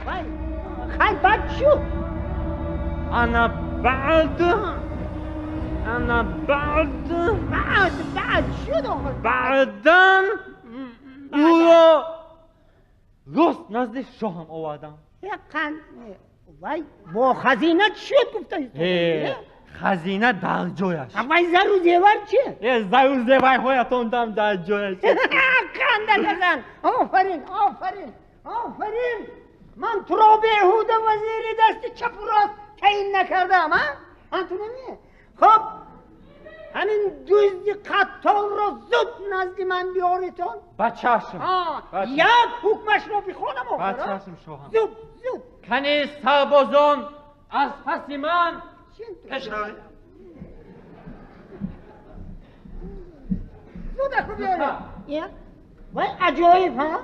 وای خیلی بد شد. انا بعد شد آقا. بعدن او را راست نزد شاهم آوردم. وای با خزینه چی شد گفته؟ خزینه در جایش. وای زر و زیور چیه؟ زر و زیورهایتان هم در جایش. خنده نزن. آفرین من تو را بیهوده وزیر دست چپ و راست تعیین نکردم ها؟ تو نمیه؟ خب همین دزد قتال را زود نزد من بیاریتان. بچه‌شم یک حکمش را بخوانم آقا. بچه‌شم شاهم. زود کنی سربازان از پس من پیش روید. زود اکو بیاری. وای عجایب ها.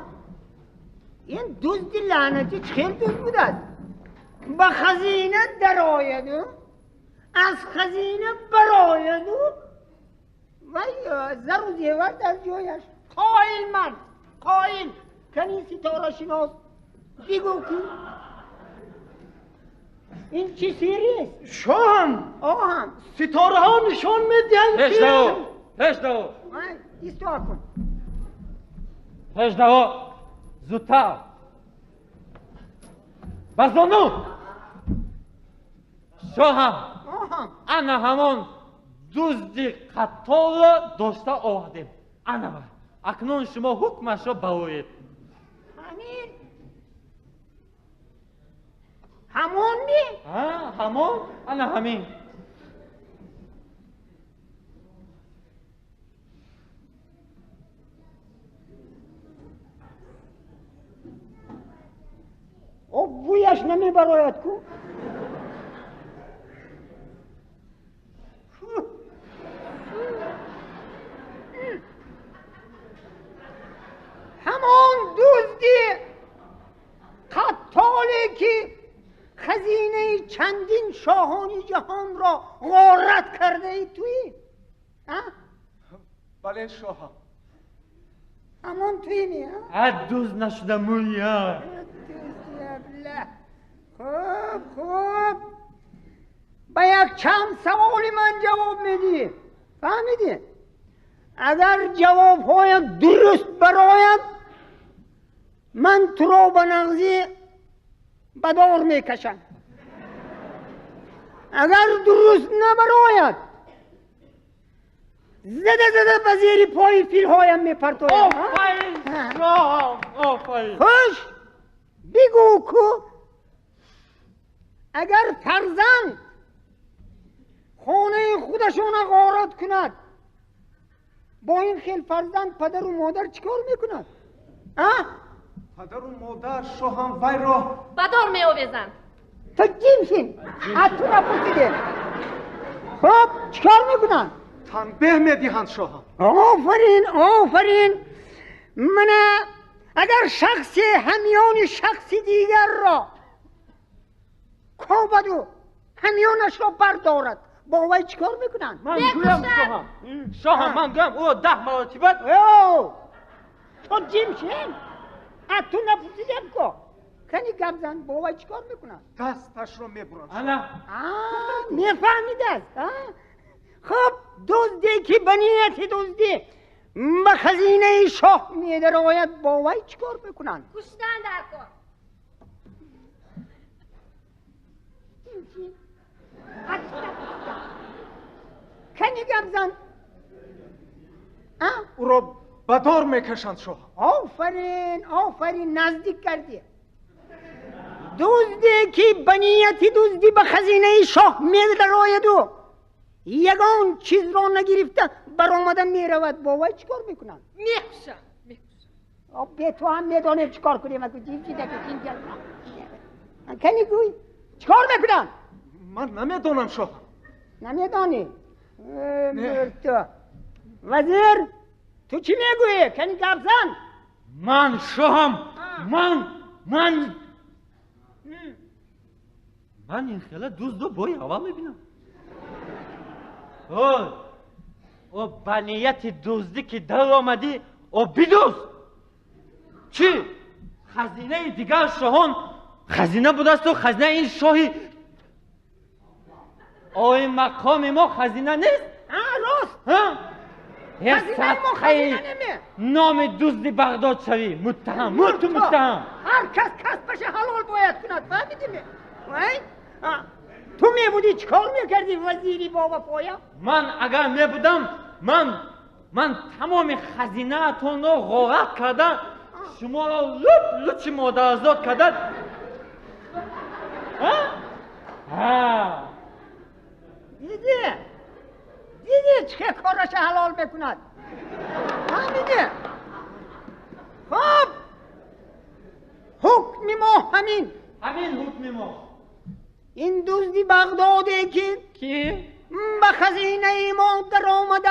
این دزد لعنتی خیلی دزد بود است. با خزینه در آید و از خزینه براید و وای زر و زیور در جایش. قائل کنی ستاره شناس بگو که این چی سیری است؟ شاهم آهم ستاره ها نشان میدهند که هشتو ایستوا کن. هشتو زودتر بزانو. شاهم انا همون دزدی قتال را داشته آوردیم. انا اکنون شما حکمش را برآورید. همون نی؟ همون؟ انا همین. بویش نمی براید کو؟ همون دزدی قتالی که خزینه چندین شاهان جهان را غارت کرده ای توی؟ بله شاهم. همون توی نی؟ دوز نشده مویا. خوب با یک چند سوالی من جواب میدی. فهمیدی؟ اگر جواب هایم درست برایم من تو را به نغزی بدار میکشم. اگر درست نبراید زده به زیر پای فیل هایم میپرتایم. آفرین. خوش بگو کو اگر فرزند خانه خودشون غارت کند با این خیل فرزند پدر و مادر چیکار میکند؟ پدر و مادر شاهم وی را بدار میآویزند. تو جیمشین تو نپرسیده. خب چیکار میکنن؟ تنبیه میدهند شاهم. آفرین من اگر شخصی همیان شخصی دیگر را کوبدو همیانش را بردارد با وی چیکار میکنن؟ من گویم شاهم من گویم او 10 مرتبه. تو جیمشین تو نپرسیدم که کنی گپ زن با وی چیکار میکنن؟ دستش را میبرند. انا میفهمید است. خب دزدی که بنیتی دزدی به خزینه شاه میدراید با وی چیکار میکنن؟ کشتن در کار. کنی گپ زن او را بدار میکشند شاهم. آفرین نزدیک کردی. دزدی که بنیتی دزدی به خزینه شاه میدراید و یگان چیز را نگرفته برآمدن میرود با وی چیکار میکنن؟ میکشن. به تو هم میدانیم چیکار کنیم. اگه جیب چیده که این جلد کنی گوی چیکار میکنن؟ من نمیدانم شاهم. نمیدانی؟ تو وزیر تو چی میگویی؟ کنی گپ زن. من شاهم من این خیلی دزد رو بای اول میبینم. او بنیت دزدی که در آمدی او بدزد. چی؟ خزینه دیگر شاهان خزینه بود است و خزینه این شاهی آی مقام ما خزینه نیست؟ راست ها؟ یک خزینه ما صدقه خزینه نمی نام دزد بغداد شوی متهم متهم هر کس کسبش حلال باید کند فهمیدی تو می بودی چکار میکردی وزیری با وفایا؟ من اگر می بودم من تمام خزینه اتون رو غارت کردم شما را لچ مادرزاد کردن دیدی چه کارش حلال بکند فهمیده خب حکم ما همین حکم ما این دزدی بغداده که کی؟ به خزینه ما در آمده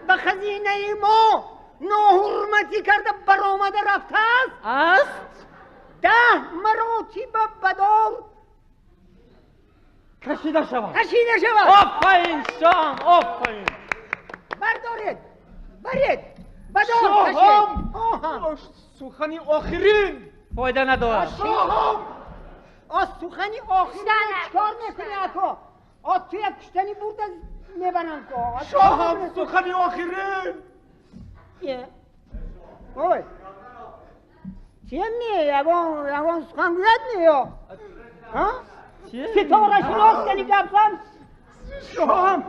به خزینه ما ناحرمتی کرده برآمده رفته است 10 مراتب بدار کشیده شود آفرین شام آفرین بردارید برید بدار شاهم کشید سخنی آخرین فایده ندارد شاهم سخنی آخرین چکار میکنی اکو تو یک کشتنی بود از میبرن که شاهم سخنی آخرین اوی چیه می یگان سخن گوید می یا ستاره شناس کنی گفتم شاهم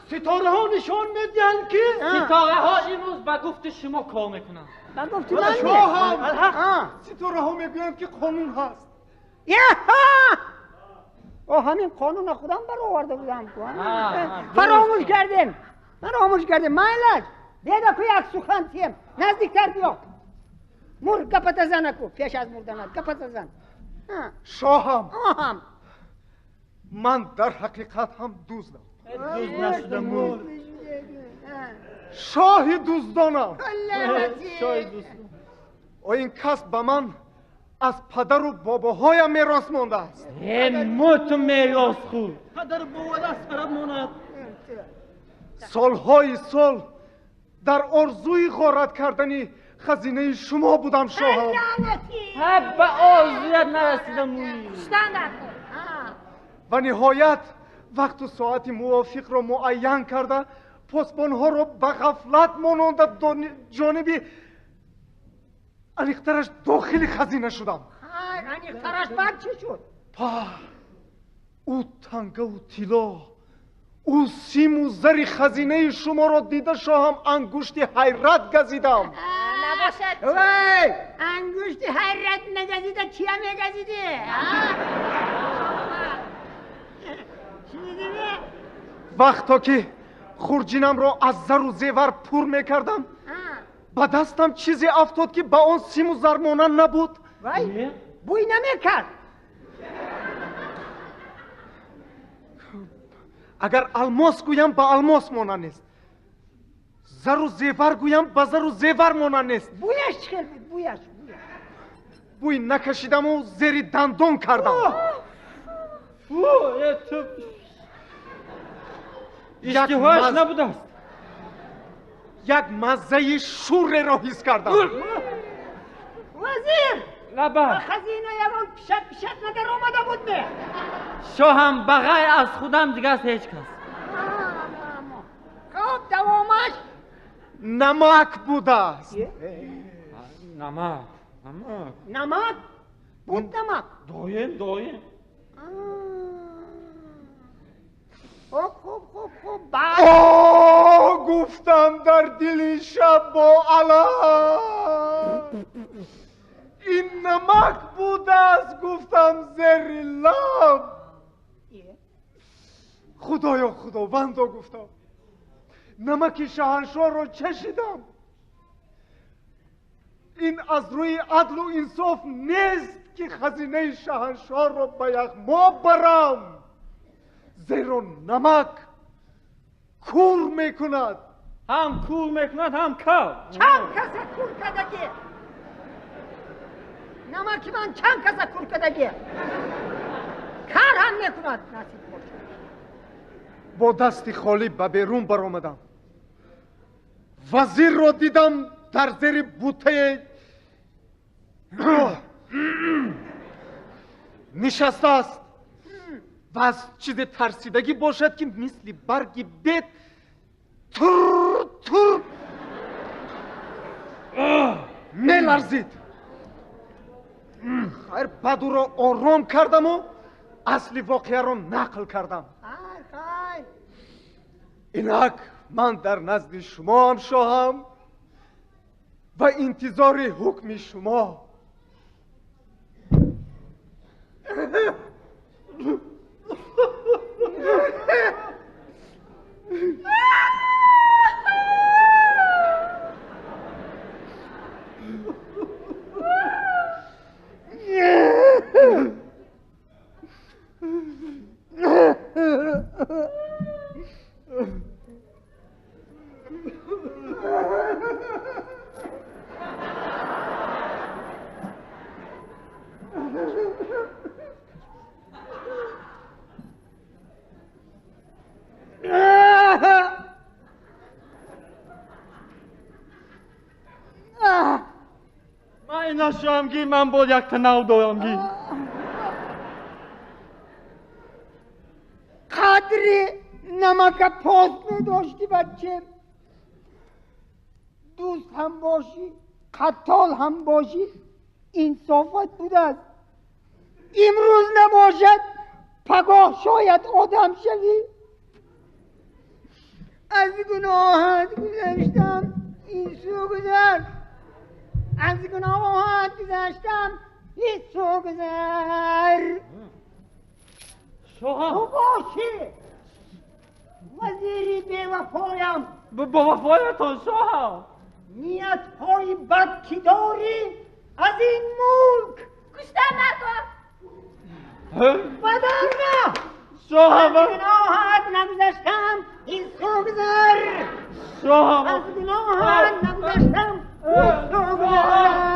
ستاره ها نشان میدن که ستاره ها امروز به گفت شما کار میکنن من گفتی من شاهم ستاره ها میگویند که قانون هست همین قانون خودم برآورده بودم فراموش کردیم مالک بیاید اکو یک سخن تیم نزدیکتر بیا مر گپت زن اکو پیش از مردنت گپت زن شاهم من در حقیقت هم دزدم دوست نشده مرد شاه دزدانم شاه دوست این کسب به من از پدر و باباهایم میراث مانده است موت میراث خود پدر بابا دست برد ماند سالهای سال در آرزوی غارت کردنی خزینه شما بودم شاهم به آرزویت نرسیدم مویی کشتن در کن و نهایت وقت و ساعت موافق را معین کرده پاسبانها را به غفلت ماننده جانبی انیخترش داخل خزینه شدم انیخترش بعد چی شد؟ او تنگه و طلا او سیم و زر خزینه شما را دیده شاهم انگشت حیرت گزیدم نباشد انگشت حیرت نگزیده چیه میگزیده؟ چی میگه؟ وقتا که خورجینم را از زر و زیور پر میکردم با دستم چیزی افتاد که با آن سیم و زر مانند نبود وای بوی نمیکرد اگر الماس گویم با الماس مانند نیست زر و زیور گویم با زر و زیور مانند نیست بویش چخیل بود بویش بوی نکشیدم و زیر دندان کردم اشتهاش نبوده است یک مزه شور را حس کردم وزیر لبا خزینه یکان پیشت ندر آمده بود نه شاهم بغیر از خودم دیگه از هیچ کس خب دوامش نمک بوده است نمک بود نمک دایم خوب بعد گفتم در دل شب با علم این نمک بوده است گفتم زر لب خدایا خداوندا گفتم نمک شاهنشاه را چشیدم این از روی عدل و انصاف نیست که خزینه شاهنشاه را به یک ما برم زیرا نمک کور میکند هم کور میکند هم کار چند کس کور کدگی نمکی من چند کس کور کدگی کار هم میکند نصیب باشه با دستی خالی به بیرون برآمدم وزیر را دیدم در زیر بوته نشسته است و از چیز ترسیدگی باشد که مثل برگی بید تر تر میلرزید. خیر بعد او را آرام کردم و اصلی واقعه را نقل کردم. اینک من در نزد شما هم شاهم و انتظار حکم شما. من شامگی من بود یک تناو دوامگی قدر نمک پاست نداشتی بچه. دوست هم باشی قتال هم باشی انصافت بود است. امروز نباشد پگاه شاید آدم شوی. از گناهت گذشتم این سو گذر، از گناهت گذشتم این سو گذر. شاه تو باشی وزیری بے وفایم. با وفایتان شاه نیت های بد که داری از این ملک گوشتم نکن. بدم نه. شاه از گناهت نگذشتم این سو گذر، شاه از گناهت نگذشتم این سو گذر.